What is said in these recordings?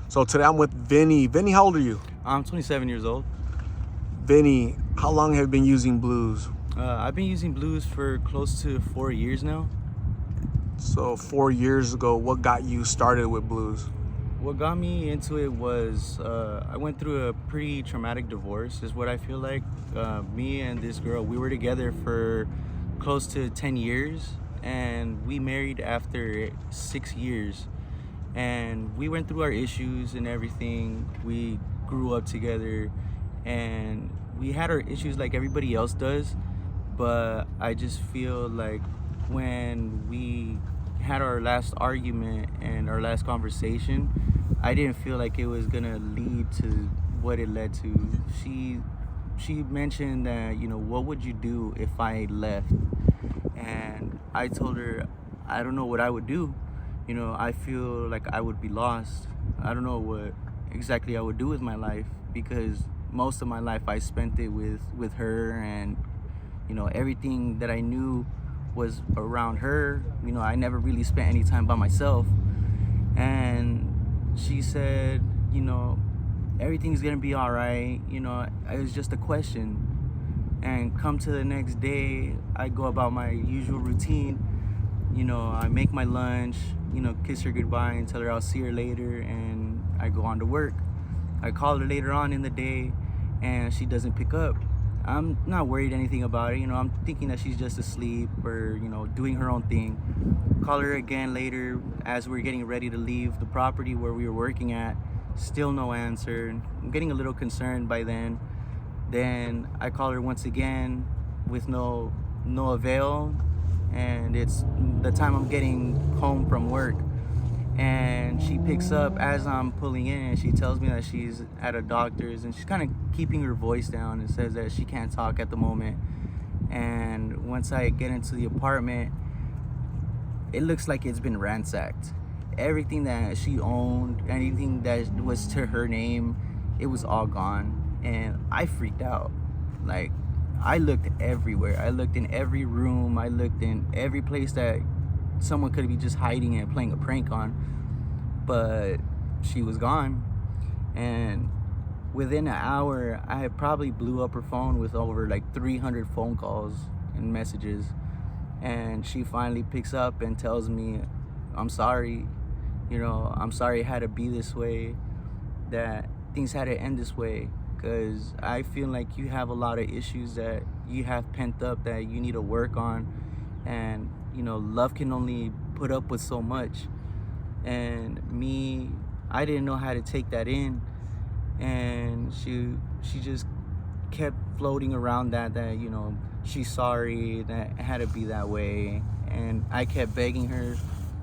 So today I'm with Vinny. Vinny, how old are you? I'm 27 years old. Vinny, how long have you been using blues? I've been using blues for close to 4 years now. So 4 years ago, what got you started with blues? What got me into it was I went through a pretty traumatic divorce, is what I feel like. Me and this girl, we were together for close to 10 years, and we married after 6 years. And we went through our issues and everything. We grew up together, and we had our issues like everybody else does. But I just feel like when we had our last argument and our last conversation, I didn't feel like it was gonna lead to what it led to. She mentioned that, what would you do if I left? And I told her, I don't know what I would do. I feel like I would be lost. I don't know what exactly I would do with my life, because most of my life I spent it with her, and everything that I knew was around her. I never really spent any time by myself. And she said, everything's gonna be all right. It was just a question. And come to the next day, I go about my usual routine. I make my lunch, kiss her goodbye and tell her I'll see her later, and I go on to work. I call her later on in the day, and she doesn't pick up. I'm not worried anything about it. I'm thinking that she's just asleep or, doing her own thing. Call her again later as we're getting ready to leave the property where we were working at. Still no answer. I'm getting a little concerned by then. Then I call her once again with no avail. And it's the time I'm getting home from work. And she picks up as I'm pulling in, and she tells me that she's at a doctor's, and she's kind of keeping her voice down and says that she can't talk at the moment. And once I get into the apartment, it looks like it's been ransacked. Everything that she owned, anything that was to her name, it was all gone. And I freaked out. Like, I looked everywhere. I looked in every room. I looked in every place that someone could be just hiding and playing a prank on. But she was gone. And within an hour, I had probably blew up her phone with over like 300 phone calls and messages. And she finally picks up and tells me, I'm sorry. I'm sorry it had to be this way, that things had to end this way. Because I feel like you have a lot of issues that you have pent up that you need to work on. And, love can only put up with so much. And me, I didn't know how to take that in. And she just kept floating around that she's sorry, that it had to be that way. And I kept begging her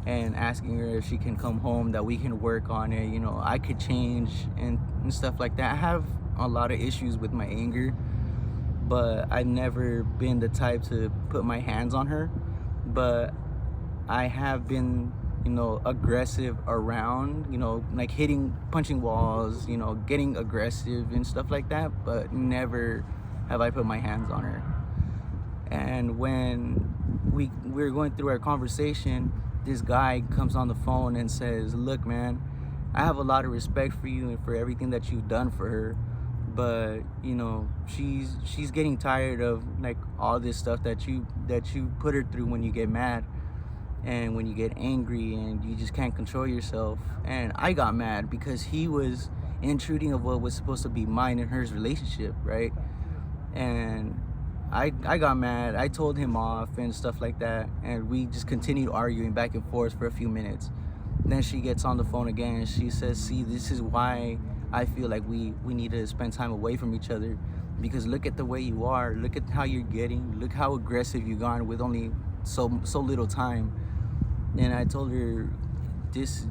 and asking her if she can come home, that we can work on it. I could change and stuff like that. I have a lot of issues with my anger, but I've never been the type to put my hands on her. But I have been, aggressive around, like punching walls, getting aggressive and stuff like that, but never have I put my hands on her. And when we were going through our conversation, this guy comes on the phone and says, look, man, I have a lot of respect for you and for everything that you've done for her. But she's getting tired of like all this stuff that you put her through when you get mad and when you get angry and you just can't control yourself. And I got mad because he was intruding of what was supposed to be mine and hers relationship, right? And I got mad. I told him off and stuff like that, and we just continued arguing back and forth for a few minutes. Then she gets on the phone again and she says, see, this is why I feel like we need to spend time away from each other, because look at the way you are, look at how you're getting, look how aggressive you've gone with only so little time. And I told her, this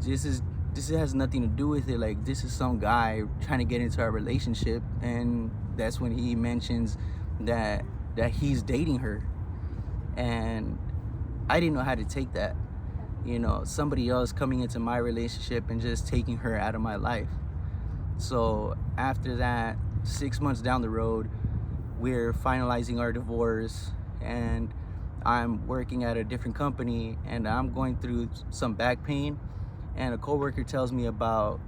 has nothing to do with it. Like, this is some guy trying to get into our relationship. And that's when he mentions that he's dating her. And I didn't know how to take that, somebody else coming into my relationship and just taking her out of my life. So after that, 6 months down the road, we're finalizing our divorce, and I'm working at a different company, and I'm going through some back pain, and a coworker tells me about,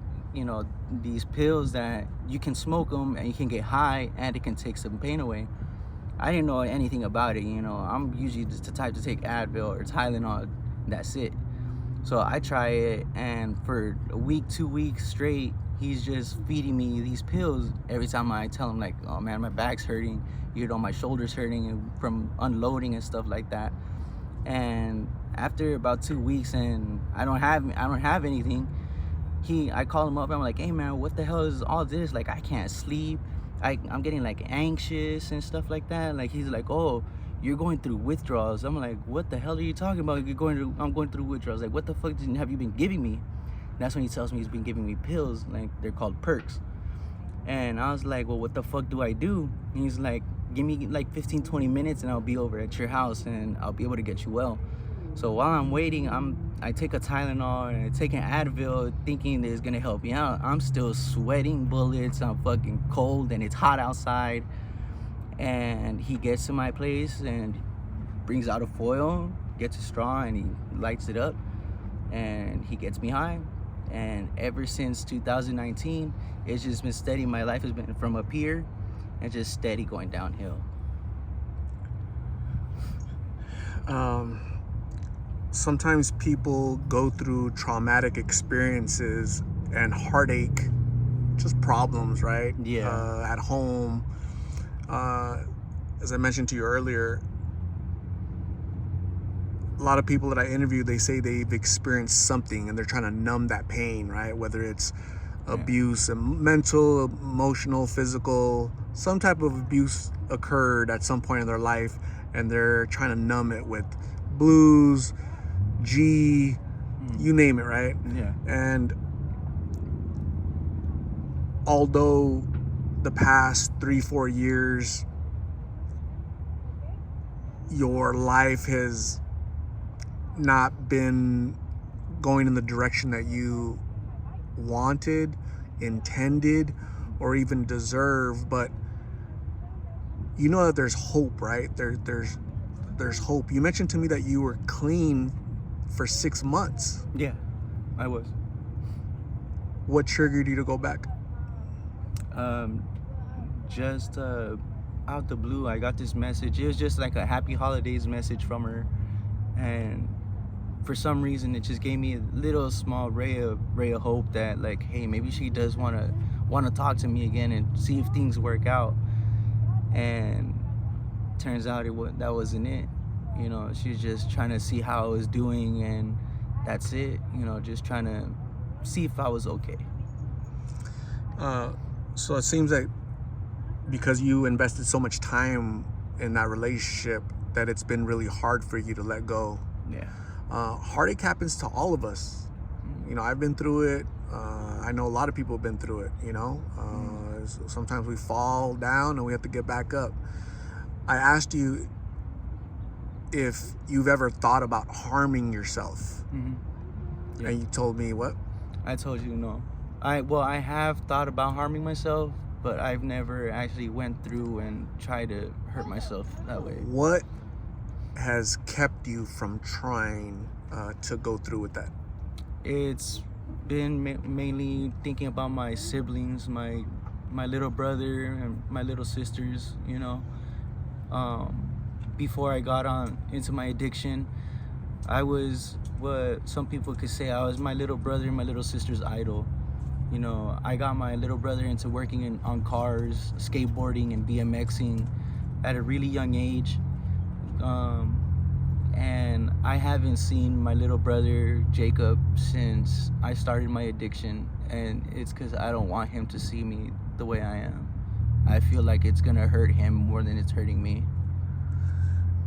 these pills that you can smoke them and you can get high and it can take some pain away. I didn't know anything about it. I'm usually just the type to take Advil or Tylenol. That's it. So I try it, and for a week, 2 weeks straight, he's just feeding me these pills every time I tell him, like, oh man, my back's hurting, my shoulders hurting from unloading and stuff like that. And after about 2 weeks, and I don't have anything, I call him up. I'm like, hey man, what the hell is all this? Like, I can't sleep. I'm getting like anxious and stuff like that. Like, he's like, oh, you're going through withdrawals. I'm like, what the hell are you talking about? I'm going through withdrawals. Like, what the fuck have you been giving me? And that's when he tells me he's been giving me pills, like they're called perks. And I was like, well, what the fuck do I do? And he's like, give me like 15-20 minutes and I'll be over at your house and I'll be able to get you well. So while I'm waiting, I take a Tylenol and I take an Advil thinking that it's gonna help me out. I'm still sweating bullets, I'm fucking cold and it's hot outside. And he gets to my place and brings out a foil, gets a straw, and he lights it up and he gets me high. And ever since 2019, it's just been steady. My life has been from up here and just steady going downhill. Sometimes people go through traumatic experiences and heartache, just problems, right? Yeah. At home. As I mentioned to you earlier, a lot of people that I interview, they say they've experienced something and they're trying to numb that pain, right? Whether it's abuse, mental, emotional, physical, some type of abuse occurred at some point in their life and they're trying to numb it with blues, you name it, right? Yeah. And although the past 3-4 years your life has not been going in the direction that you wanted, intended, or even deserve, but you know that there's hope, right? There's hope. You mentioned to me that you were clean for 6 months. Yeah, I was. What triggered you to go back? Just out the blue, I got this message. It was just like a happy holidays message from her, and for some reason it just gave me a little small ray of hope that, like, hey, maybe she does want to talk to me again and see if things work out. And turns out that wasn't it. She was just trying to see how I was doing, and that's it. Just trying to see if I was okay. So it seems like because you invested so much time in that relationship that it's been really hard for you to let go. Yeah. Heartache happens to all of us. I've been through it. I know a lot of people have been through it. Sometimes we fall down and we have to get back up. I asked you if you've ever thought about harming yourself. Yeah. And you told me what? I told you no. I have thought about harming myself, but I've never actually went through and tried to hurt myself that way. What has kept you from trying to go through with that? It's been mainly thinking about my siblings, my little brother and my little sisters. Before I got into my addiction, I was what some people could say I was my little brother and my little sister's idol. I got my little brother into working on cars, skateboarding, and BMXing at a really young age. And I haven't seen my little brother Jacob since I started my addiction, and it's because I don't want him to see me the way I am. I feel like it's gonna hurt him more than it's hurting me.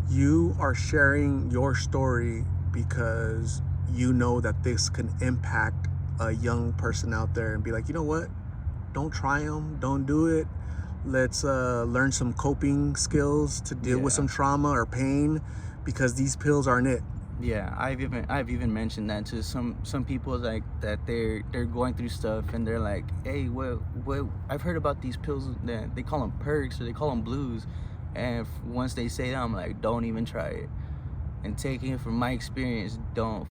You are sharing your story because you know that this can impact a young person out there and be like, you know what? Don't try them. Don't do it. Let's learn some coping skills to deal with some trauma or pain, because these pills aren't it. Yeah, I've even mentioned that to some people, like that they're going through stuff and they're like, hey, what I've heard about these pills that they call them perks or they call them blues, and once they say that, I'm like, don't even try it. And taking it from my experience, don't.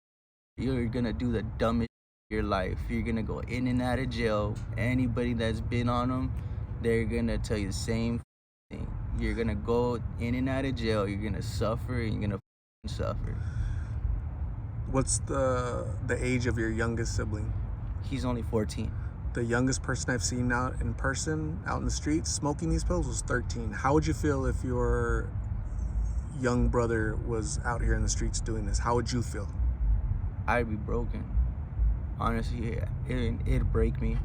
You're gonna do the dumbest your life. You're gonna go in and out of jail. Anybody that's been on them, they're gonna tell you the same thing. You're gonna go in and out of jail. You're gonna suffer. And you're gonna suffer. What's the age of your youngest sibling? He's only 14. The youngest person I've seen out in person, out in the streets, smoking these pills was 13. How would you feel if your young brother was out here in the streets doing this? How would you feel? I'd be broken. Honestly, it'd break me,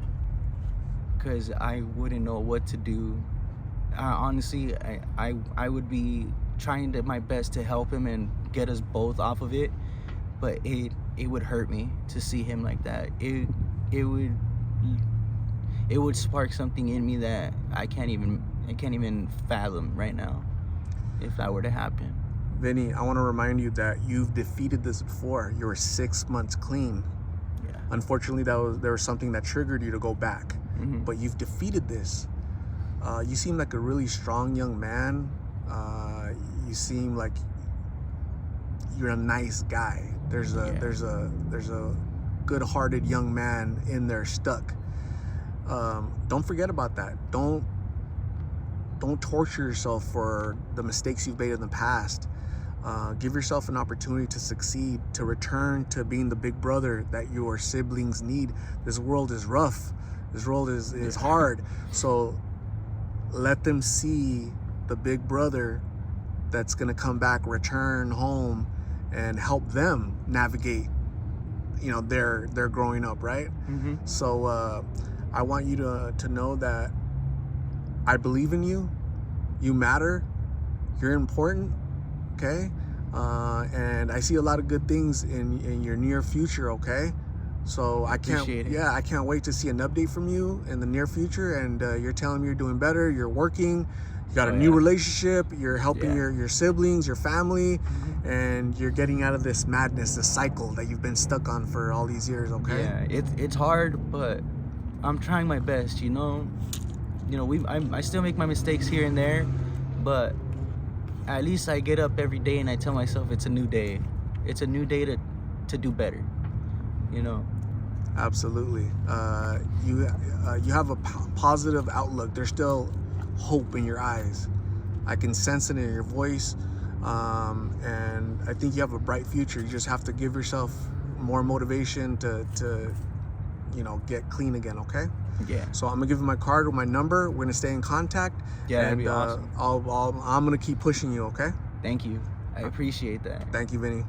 because I wouldn't know what to do. Honestly, I would be trying my best to help him and get us both off of it, but it would hurt me to see him like that. It would spark something in me that I can't even fathom right now if that were to happen. Vinny, I want to remind you that you've defeated this before. You were 6 months clean. Yeah. Unfortunately, there was something that triggered you to go back, but you've defeated this. You seem like a really strong young man. You seem like you're a nice guy. There's a good-hearted young man in there stuck. Don't forget about that. Don't torture yourself for the mistakes you've made in the past. Give yourself an opportunity to succeed, to return to being the big brother that your siblings need. This world is rough. This world is hard. So let them see the big brother that's gonna come back, return home, and help them navigate, their growing up, right? So I want you to know that I believe in you. You matter. You're important. Okay? And I see a lot of good things in your near future. Okay? So I can't wait to see an update from you in the near future. And you're telling me you're doing better. You're working. You got a new relationship. You're helping your siblings, your family, and you're getting out of this madness, this cycle that you've been stuck on for all these years. Okay? Yeah, it's hard, but I'm trying my best. I still make my mistakes here and there, but at least I get up every day and I tell myself it's a new day. It's a new day to do better. Absolutely. You have a positive outlook. There's still hope in your eyes. I can sense it in your voice, and I think you have a bright future. You just have to give yourself more motivation to get clean again. Okay? Yeah. So I'm gonna give you my card with my number. We're gonna stay in contact. Yeah, that'd and be awesome. I'm gonna keep pushing you. Okay? Thank you. I appreciate that. Thank you, Vinny.